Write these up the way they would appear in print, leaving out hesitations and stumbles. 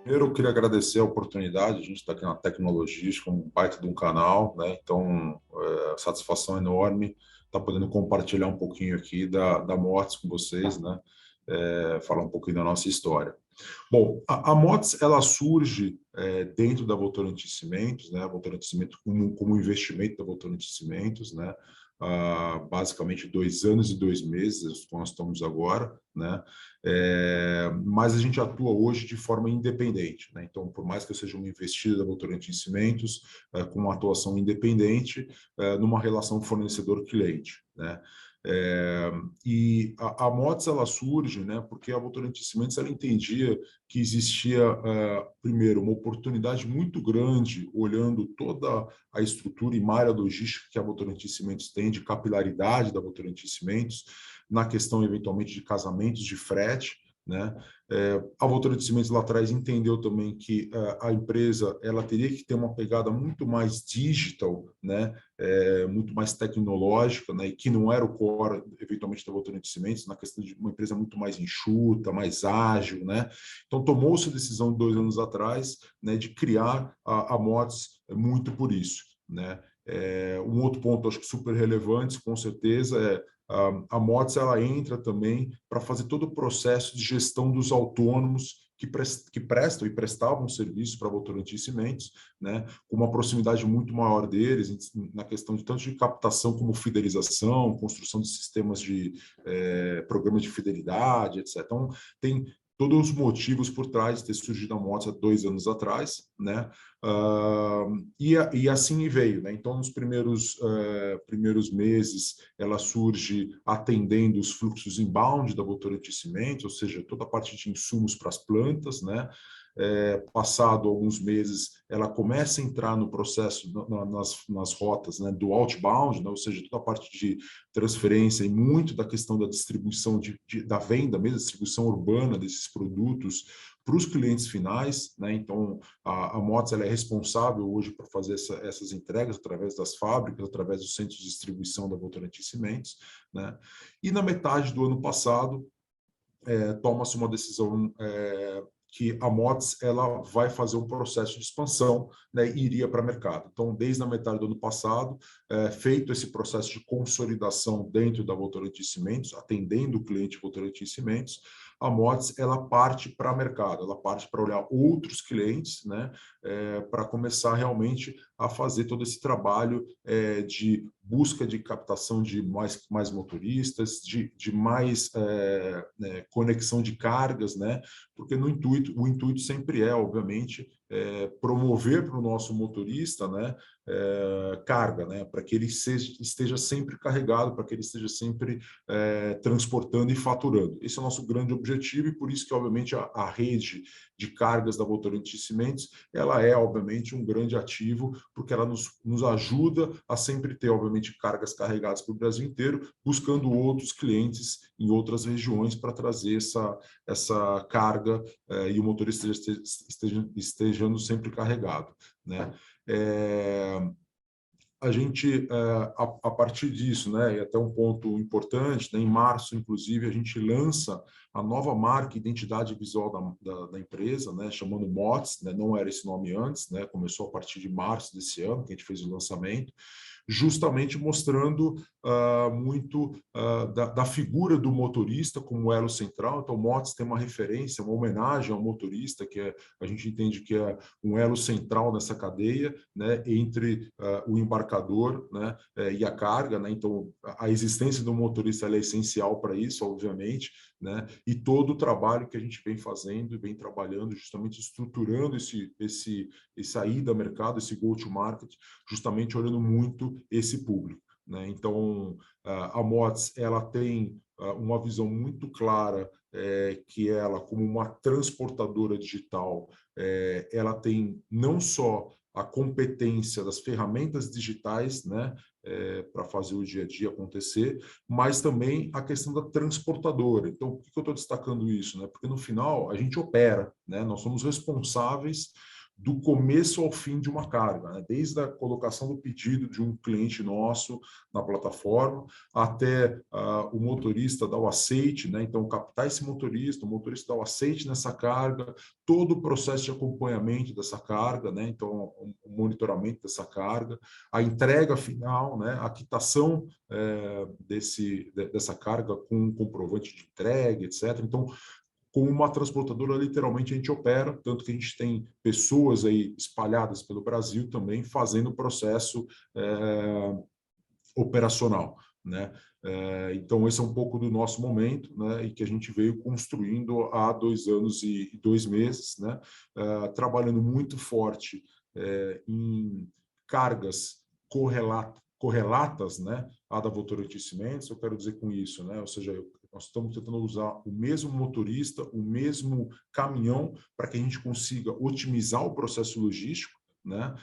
Primeiro, eu queria agradecer a oportunidade. A gente está aqui na Tecnologia, com um baita de um canal, né? Então, satisfação enorme estar podendo compartilhar um pouquinho aqui da Motes com vocês, né? Falar um pouquinho da nossa história. Bom, a Motes, ela surge dentro da Votorantim Cimentos, né? A Votorantim Cimentos como investimento da Votorantim Cimentos, né? Basicamente 2 anos e 2 meses, que nós estamos agora, né? Mas a gente atua hoje de forma independente, né? Então, por mais que eu seja um investidor da Votorantim Cimentos, com uma atuação independente, numa relação fornecedor-cliente, né? E a Motes, ela surge, né, porque a Votorantim Cimentos ela entendia que existia, primeiro, uma oportunidade muito grande, olhando toda a estrutura e malha logística que a Votorantim Cimentos tem, de capilaridade da Votorantim Cimentos, na questão, eventualmente, de casamentos de frete, né? A Votorantim Cimentos lá atrás entendeu também que a empresa ela teria que ter uma pegada muito mais digital, né? Muito mais tecnológica, né? E que não era o core, eventualmente, da Votorantim Cimentos, na questão de uma empresa muito mais enxuta, mais ágil, né? Então, tomou-se a decisão 2 anos atrás, né, de criar a Motes muito por isso, né? Um outro ponto, acho que super relevante, com certeza, a Motes ela entra também para fazer todo o processo de gestão dos autônomos que prestam e prestavam serviço para a Votorantim Cimentos, né, com uma proximidade muito maior deles na questão de tanto de captação como fidelização, construção de sistemas de programas de fidelidade, etc. Então, tem todos os motivos por trás de ter surgido a Motes há 2 anos atrás, né? E assim veio, né? Então, nos primeiros meses, ela surge atendendo os fluxos inbound da Votorantim Cimentos, ou seja, toda a parte de insumos para as plantas, né? Passado alguns meses, ela começa a entrar no processo, nas rotas, né, do outbound, né, ou seja, toda a parte de transferência e muito da questão da distribuição, da venda mesmo, distribuição urbana desses produtos para os clientes finais, né? Então, a Motes ela é responsável hoje por fazer essas entregas através das fábricas, através dos centros de distribuição da Votorantim Cimentos, né? E na metade do ano passado, toma-se uma decisão que a Motes ela vai fazer um processo de expansão, né, e iria para o mercado. Então, desde a metade do ano passado, feito esse processo de consolidação dentro da Votorantim Cimentos, atendendo o cliente Votorantim Cimentos, a Motes ela parte para o mercado, ela parte para olhar outros clientes, né, para começar realmente a fazer todo esse trabalho de busca de captação de mais motoristas, de mais conexão de cargas, né? Porque o intuito sempre é, obviamente, promover para o nosso motorista, né, carga, né, para que ele esteja sempre carregado, para que ele esteja sempre transportando e faturando. Esse é o nosso grande objetivo e por isso que, obviamente, a rede de cargas da Votorantim Cimentos, ela é, obviamente, um grande ativo, porque ela nos ajuda a sempre ter, obviamente, cargas carregadas para o Brasil inteiro, buscando outros clientes em outras regiões para trazer essa carga e o motorista estejando sempre carregado, né? A gente, a partir disso, né, e até um ponto importante, né, em março, inclusive, a gente lança a nova marca e identidade visual da empresa, né, chamando Motes, né, não era esse nome antes, né, começou a partir de março desse ano, que a gente fez o lançamento, justamente mostrando muito da figura do motorista como elo central. Então, Motes tem uma referência, uma homenagem ao motorista, que a gente entende que é um elo central nessa cadeia, né, entre o embarcador, né, e a carga, né? Então, a existência do motorista é essencial para isso, obviamente, né? E todo o trabalho que a gente vem fazendo e vem trabalhando, justamente estruturando essa ida ao mercado, esse go-to-market, justamente olhando muito esse público, né? Então, a Motes ela tem uma visão muito clara que ela, como uma transportadora digital, ela tem não só a competência das ferramentas digitais, né, para fazer o dia a dia acontecer, mas também a questão da transportadora. Então, por que eu estou destacando isso? Né? Porque no final a gente opera, né? Nós somos responsáveis do começo ao fim de uma carga, né? Desde a colocação do pedido de um cliente nosso na plataforma até o motorista dar o aceite, né? Então, captar esse motorista, o motorista dar o aceite nessa carga, todo o processo de acompanhamento dessa carga, né? Então, o monitoramento dessa carga, a entrega final, né? A quitação dessa carga com um comprovante de entrega, etc. Então, com uma transportadora, literalmente, a gente opera, tanto que a gente tem pessoas aí espalhadas pelo Brasil também fazendo o processo operacional, né? Então, esse é um pouco do nosso momento, né? E que a gente veio construindo há 2 anos e 2 meses, né? Trabalhando muito forte em cargas correlatas, né? À da Votorantim Cimentos. Eu quero dizer com isso, né? Ou seja, nós estamos tentando usar o mesmo motorista, o mesmo caminhão, para que a gente consiga otimizar o processo logístico, né?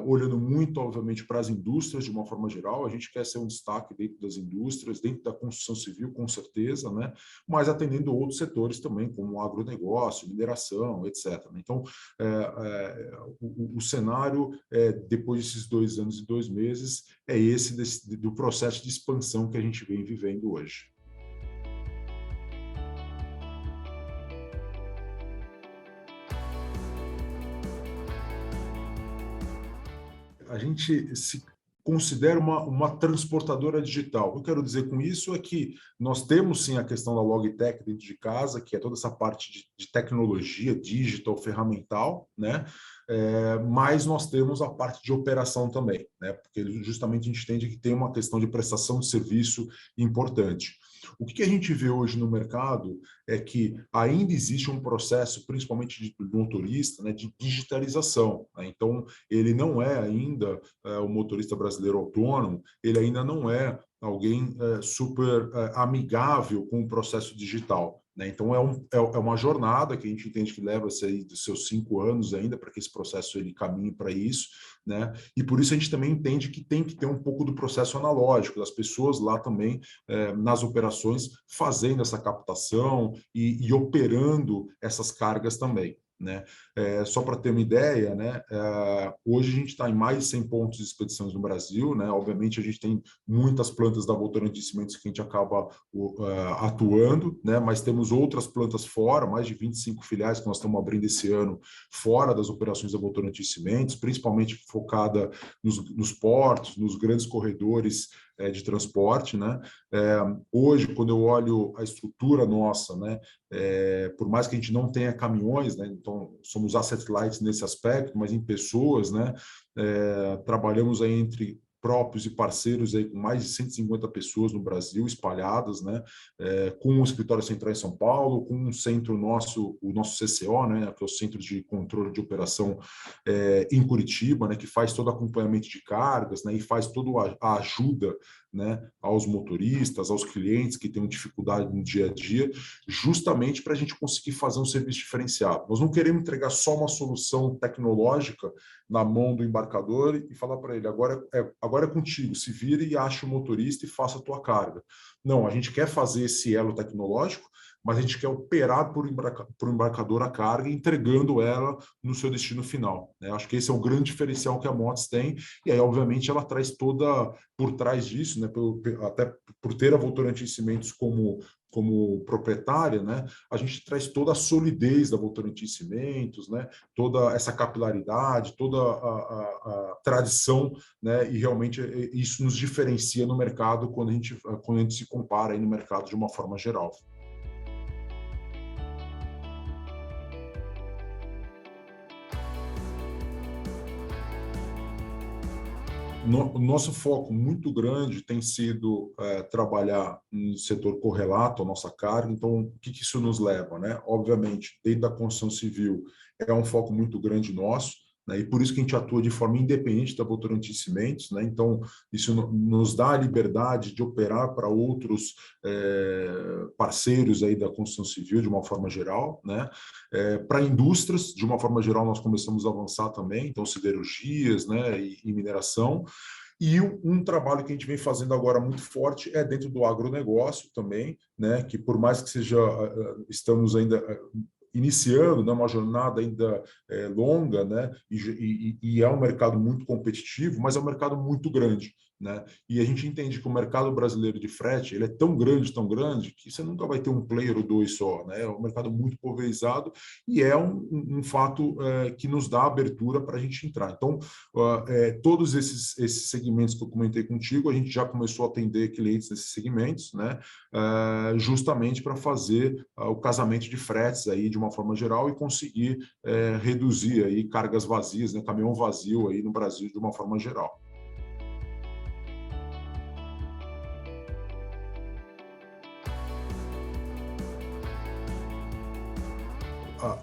Olhando muito, obviamente, para as indústrias de uma forma geral. A gente quer ser um destaque dentro das indústrias, dentro da construção civil, com certeza, né? Mas atendendo outros setores também, como agronegócio, mineração, etc. Então, o cenário, depois desses 2 anos e 2 meses, é esse do processo de expansão que a gente vem vivendo hoje. A gente se considera uma transportadora digital. O que eu quero dizer com isso é que nós temos sim a questão da Logitech dentro de casa, que é toda essa parte de tecnologia, digital, ferramental, né? Mas nós temos a parte de operação também, né? Porque justamente a gente entende que tem uma questão de prestação de serviço importante. O que a gente vê hoje no mercado é que ainda existe um processo, principalmente de motorista, né, de digitalização, né? Então, ele não é ainda o motorista brasileiro autônomo, ele ainda não é alguém super amigável com o processo digital, né? Então, é uma jornada que a gente entende que leva-se aí dos seus 5 anos ainda para que esse processo ele caminhe para isso, né? E por isso a gente também entende que tem que ter um pouco do processo analógico, das pessoas lá também nas operações fazendo essa captação e operando essas cargas também, né? Só para ter uma ideia, né? Hoje a gente está em mais de 100 pontos de expedições no Brasil, né? Obviamente a gente tem muitas plantas da Votorantim Cimentos que a gente acaba atuando, né? Mas temos outras plantas fora, mais de 25 filiais que nós estamos abrindo esse ano fora das operações da Votorantim Cimentos, principalmente focada nos portos, nos grandes corredores de transporte, né? Hoje, quando eu olho a estrutura nossa, né? Por mais que a gente não tenha caminhões, né? Então somos asset light nesse aspecto, mas em pessoas, né? Trabalhamos aí entre próprios e parceiros aí com mais de 150 pessoas no Brasil espalhadas, né? Com um escritório central em São Paulo, com um centro nosso, o nosso CCO, né? Que é o Centro de Controle de Operação em Curitiba, né? Que faz todo o acompanhamento de cargas, né? E faz toda a ajuda, né? Aos motoristas, aos clientes que têm dificuldade no dia a dia, justamente para a gente conseguir fazer um serviço diferenciado. Nós não queremos entregar só uma solução tecnológica na mão do embarcador e falar para ele, agora é contigo, se vire e ache o motorista e faça a tua carga. Não, a gente quer fazer esse elo tecnológico, mas a gente quer operar por embarcador a carga, entregando ela no seu destino final, né? Acho que esse é o grande diferencial que a Motus tem, e aí, obviamente, ela traz toda, por trás disso, né, até por ter a Votorantim Cimentos como proprietária, né, a gente traz toda a solidez da Votorantim Cimentos, né, toda essa capilaridade, toda a tradição, né, e realmente isso nos diferencia no mercado quando a gente se compara aí no mercado de uma forma geral. O nosso foco muito grande tem sido trabalhar no setor correlato à nossa carga. Então, o que isso nos leva, né? Obviamente, dentro da construção civil, é um foco muito grande nosso, né? E por isso que a gente atua de forma independente da Votorantim Cimentos, né? Então, isso nos dá a liberdade de operar para outros parceiros aí da construção civil, de uma forma geral, né? Para indústrias, de uma forma geral, nós começamos a avançar também, então siderurgias, né, e mineração. E um trabalho que a gente vem fazendo agora muito forte é dentro do agronegócio também, né, que por mais que seja, estamos ainda iniciando, né, uma jornada ainda longa, né, e é um mercado muito competitivo, mas é um mercado muito grande. Né? E a gente entende que o mercado brasileiro de frete ele é tão grande, que você nunca vai ter um player ou dois só. Né? É um mercado muito pulverizado e é um fato que nos dá abertura para a gente entrar. Então, todos esses segmentos que eu comentei contigo, a gente já começou a atender clientes nesses segmentos, né? Justamente para fazer o casamento de fretes aí de uma forma geral e conseguir reduzir aí cargas vazias, né? Caminhão vazio aí no Brasil de uma forma geral.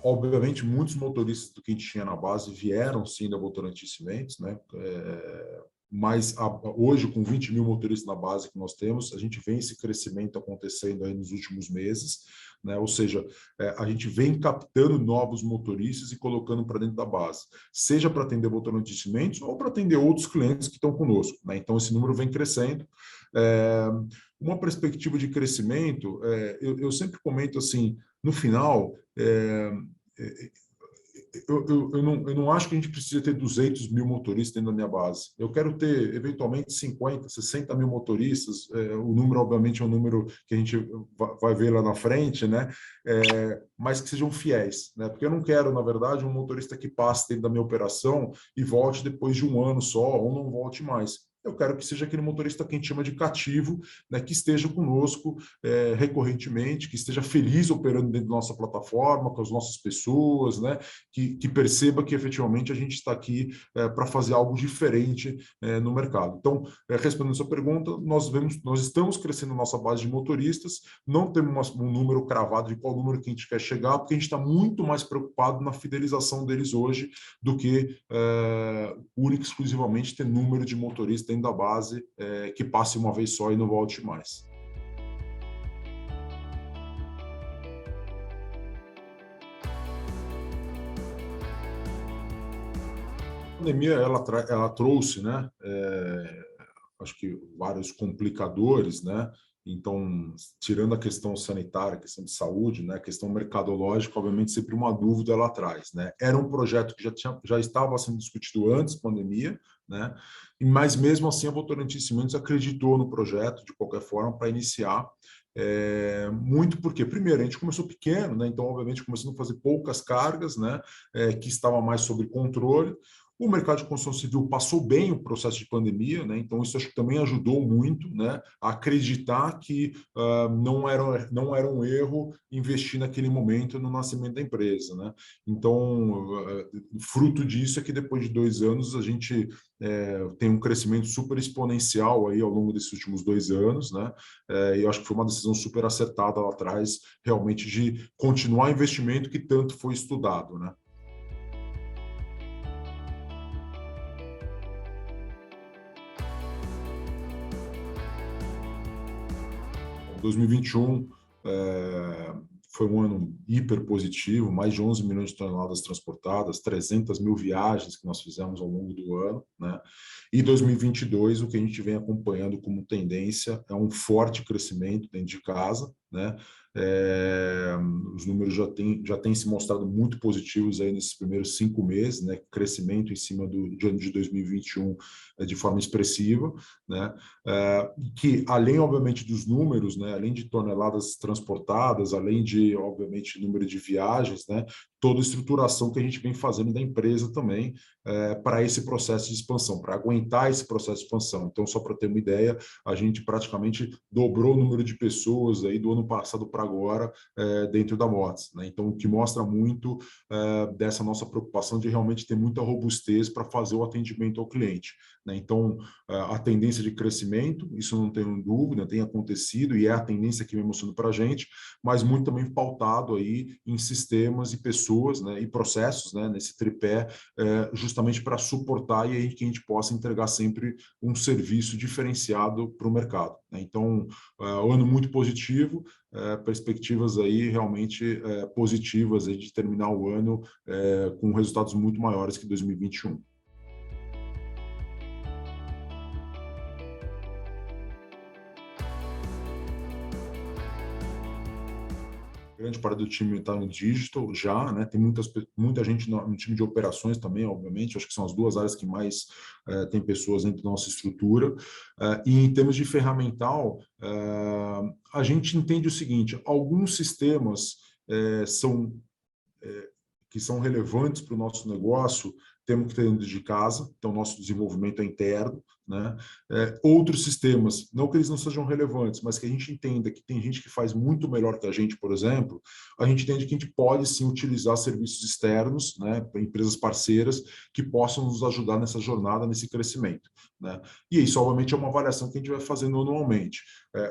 Obviamente, muitos motoristas do que a gente tinha na base vieram sim da Votorantim Cimentos, né? Mas hoje, com 20 mil motoristas na base que nós temos, a gente vê esse crescimento acontecendo aí nos últimos meses, né? Ou seja, a gente vem captando novos motoristas e colocando para dentro da base, seja para atender Votorantim Cimentos ou para atender outros clientes que estão conosco, né? Então, esse número vem crescendo. Uma perspectiva de crescimento, eu sempre comento assim, no final, eu não acho que a gente precisa ter 200 mil motoristas dentro da minha base. Eu quero ter, eventualmente, 50, 60 mil motoristas. O número, obviamente, é um número que a gente vai ver lá na frente, né? Mas que sejam fiéis, né? Porque eu não quero, na verdade, um motorista que passe dentro da minha operação e volte depois de um ano só ou não volte mais. Eu quero que seja aquele motorista que a gente chama de cativo, né, que esteja conosco recorrentemente, que esteja feliz operando dentro da nossa plataforma, com as nossas pessoas, né, que perceba que efetivamente a gente está aqui para fazer algo diferente no mercado. Então, respondendo a sua pergunta, nós estamos crescendo a nossa base de motoristas, não temos um número cravado de qual número que a gente quer chegar, porque a gente está muito mais preocupado na fidelização deles hoje do que única e exclusivamente ter número de motoristas dentro da base que passe uma vez só e não volte mais. A pandemia ela trouxe, né, acho que vários complicadores, né? Então, tirando a questão sanitária, a questão de saúde, né, a questão mercadológica, obviamente sempre uma dúvida lá atrás, né? Era um projeto que já estava sendo discutido antes da pandemia, né? Mas mesmo assim a Votorantim Cimentos acreditou no projeto de qualquer forma para iniciar. Muito porque, primeiro, a gente começou pequeno, né? Então, obviamente, começando a fazer poucas cargas, né? Que estava mais sob controle. O mercado de construção civil passou bem o processo de pandemia, né? Então isso acho que também ajudou muito, né, a acreditar que não era um erro investir naquele momento no nascimento da empresa, né? Então, fruto disso é que depois de 2 anos a gente tem um crescimento super exponencial aí ao longo desses últimos 2 anos, né? E eu acho que foi uma decisão super acertada lá atrás, realmente de continuar investimento que tanto foi estudado, né? 2021 foi um ano hiper positivo, mais de 11 milhões de toneladas transportadas, 300 mil viagens que nós fizemos ao longo do ano, né? E 2022, o que a gente vem acompanhando como tendência é um forte crescimento dentro de casa, né? Os números já têm se mostrado muito positivos aí nesses primeiros 5 meses, né? Crescimento em cima do ano de 2021 de forma expressiva, né? Que além, obviamente, dos números, né? Além de toneladas transportadas, além de, obviamente, número de viagens, né? Toda a estruturação que a gente vem fazendo da empresa também para esse processo de expansão, para aguentar esse processo de expansão. Então, só para ter uma ideia, a gente praticamente dobrou o número de pessoas aí do ano passado para agora dentro da Mott's, né? Então, o que mostra muito dessa nossa preocupação de realmente ter muita robustez para fazer o atendimento ao cliente, né? Então, a tendência de crescimento, isso não tenho dúvida, tem acontecido e é a tendência que vem mostrando para a gente, mas muito também pautado aí em sistemas e pessoas, né, e processos, né, nesse tripé, justamente para suportar e aí que a gente possa entregar sempre um serviço diferenciado para o mercado, né? Então, um ano muito positivo, perspectivas aí realmente positivas aí de terminar o ano com resultados muito maiores que 2021. grande parte do time está no digital já, né? Tem muita gente no time de operações também, obviamente. Acho que são as duas áreas que mais tem pessoas dentro da nossa estrutura. E em termos de ferramental, a gente entende o seguinte: alguns sistemas são que são relevantes para o nosso negócio, temos que ter dentro de casa, então nosso desenvolvimento é interno, né? Outros sistemas, não que eles não sejam relevantes, mas que a gente entenda que tem gente que faz muito melhor que a gente, por exemplo, a gente entende que a gente pode sim utilizar serviços externos, né, empresas parceiras que possam nos ajudar nessa jornada, nesse crescimento, né? E isso, obviamente, é uma avaliação que a gente vai fazendo anualmente.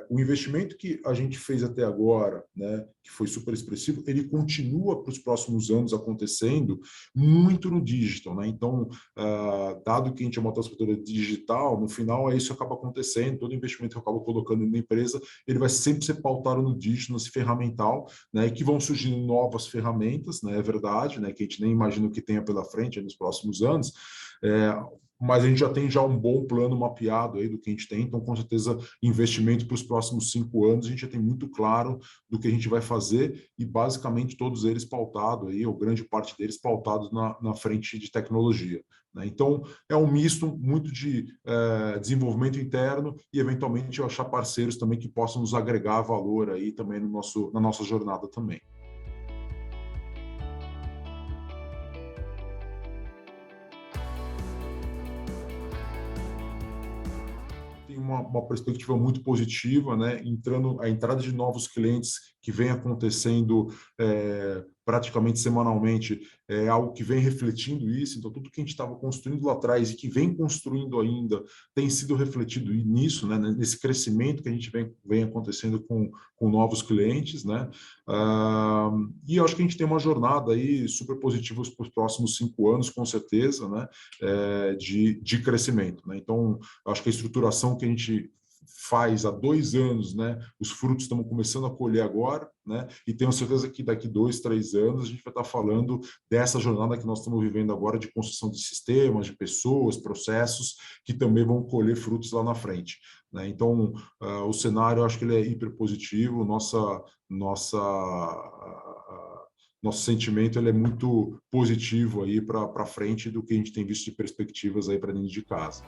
O investimento que a gente fez até agora, né, que foi super expressivo, ele continua para os próximos anos acontecendo muito no digital, né? Então, dado que a gente é uma transportadora digital, no final isso acaba acontecendo, todo investimento que eu acabo colocando na empresa, ele vai sempre ser pautado no digital, nesse ferramental, né? E que vão surgindo novas ferramentas, né? É verdade, né? Que a gente nem imagina o que tenha pela frente nos próximos anos. Mas a gente já tem um bom plano mapeado aí do que a gente tem, então com certeza investimento para os próximos 5 anos, a gente já tem muito claro do que a gente vai fazer e basicamente todos eles pautados aí, ou grande parte deles pautados na frente de tecnologia, né? Então é um misto muito de desenvolvimento interno e eventualmente achar parceiros também que possam nos agregar valor aí também na nossa jornada também. Tem uma perspectiva muito positiva, né? A entrada de novos clientes que vem acontecendo praticamente semanalmente é algo que vem refletindo isso. Então, tudo que a gente estava construindo lá atrás e que vem construindo ainda tem sido refletido nisso, né? Nesse crescimento que a gente vem acontecendo com novos clientes, né? E eu acho que a gente tem uma jornada aí super positiva para os próximos 5 anos, com certeza, né? De crescimento, né? Então, eu acho que a estruturação que a gente faz há 2 anos, né? Os frutos estão começando a colher agora, né? E tenho certeza que daqui 2, 3 anos a gente vai estar falando dessa jornada que nós estamos vivendo agora de construção de sistemas, de pessoas, processos que também vão colher frutos lá na frente, né? Então, o cenário, eu acho que ele é hiper positivo. Nosso sentimento ele é muito positivo aí para frente do que a gente tem visto de perspectivas aí para dentro de casa.